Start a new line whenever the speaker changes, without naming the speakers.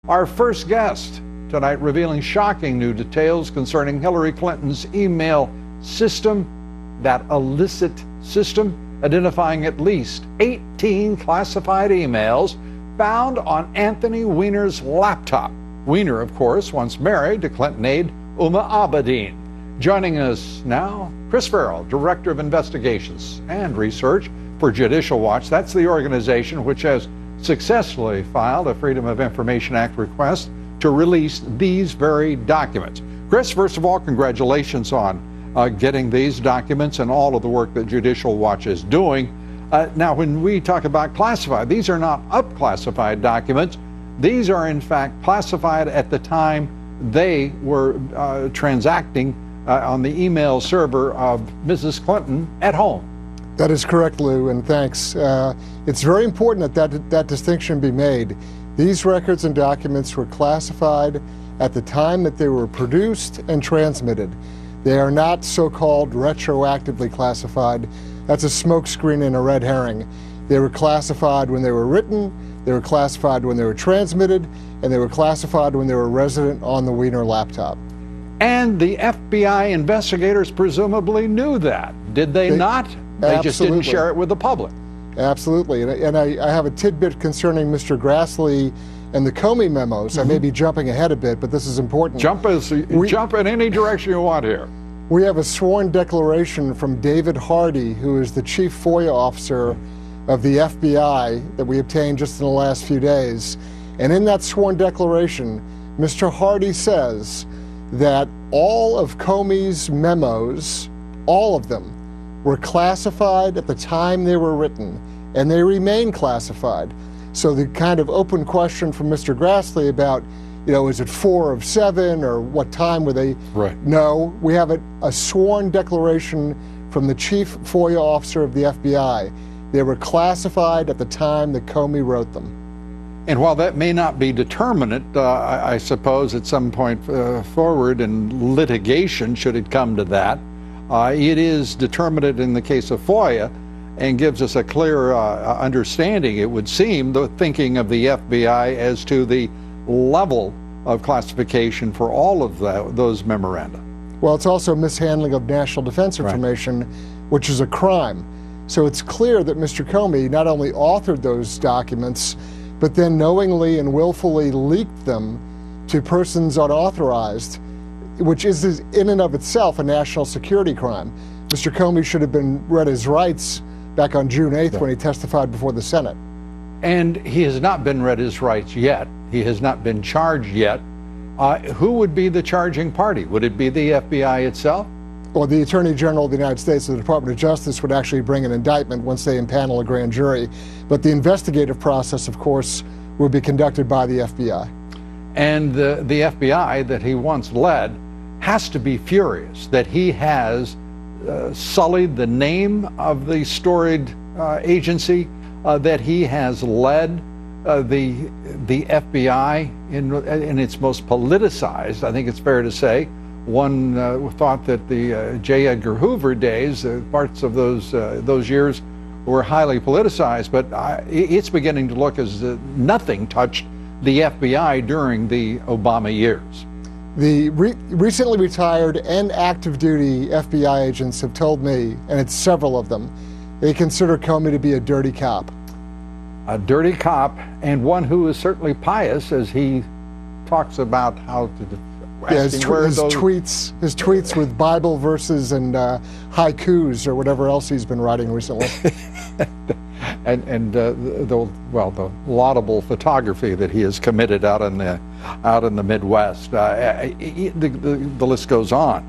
Our first guest tonight revealing shocking new details concerning Hillary Clinton's email system, that illicit system, identifying at least 18 classified emails found on Anthony Weiner's laptop. Weiner, of course, once married to Clinton aide Uma Abedin. Joining us now, Chris Farrell, Director of Investigations and Research for Judicial Watch. That's the organization which has successfully filed a Freedom of Information Act request to release these very documents. Chris, first of all, congratulations on getting these documents and all of the work that Judicial Watch is doing. Now, when we talk about classified, these are not up-classified documents. These are, in fact, classified at the time they were transacting on the email server of Mrs. Clinton at home.
That is correct, Lou, and thanks. It's very important that distinction be made. These records and documents were classified at the time that they were produced and transmitted. They are not so-called retroactively classified. That's a smokescreen and a red herring. They were classified when they were written, they were classified when they were transmitted, and they were classified when they were resident on the Weiner laptop.
And the FBI investigators presumably knew that, did they not? They just didn't share it with the public.
Absolutely. And I have a tidbit concerning Mr. Grassley and the Comey memos. I may be jumping ahead a bit, but this is important.
Jump in any direction you want here.
We have a sworn declaration from David Hardy, who is the chief FOIA officer of the FBI that we obtained just in the last few days. And in that sworn declaration, Mr. Hardy says that all of Comey's memos, all of them, were classified at the time they were written, and they remain classified. So the kind of open question from Mr. Grassley about, is it 4 of 7 or what time were they?
Right.
No, we have a sworn declaration from the chief FOIA officer of the FBI. They were classified at the time that Comey wrote them.
And while that may not be determinate, I suppose at some point forward in litigation, should it come to that, it is determinate in the case of FOIA and gives us a clear understanding, it would seem, the thinking of the FBI as to the level of classification for all of those memoranda.
Well, it's also mishandling of national defense information, which is a crime. So it's clear that Mr. Comey not only authored those documents, but then knowingly and willfully leaked them to persons unauthorized, which is in and of itself a national security crime. Mr. Comey should have been read his rights back on June 8th when he testified before the Senate.
And he has not been read his rights yet. He has not been charged yet. Who would be the charging party? Would it be the FBI itself?
Well, the Attorney General of the United States, the Department of Justice, would actually bring an indictment once they impanel a grand jury. But the investigative process, of course, would be conducted by the FBI.
And the FBI that he once led has to be furious that he has sullied the name of the storied agency, that he has led the FBI in its most politicized, I think it's fair to say. One thought that the J. Edgar Hoover days, parts of those years were highly politicized, but it's beginning to look as nothing touched the FBI during the Obama years.
The recently retired and active duty FBI agents have told me, and it's several of them, they consider Comey to be a dirty cop.
A dirty cop, and one who is certainly pious as he talks about how to...
his tweets with Bible verses and haikus or whatever else he's been writing recently.
and the laudable photography that he has committed out in the Midwest. The list goes on.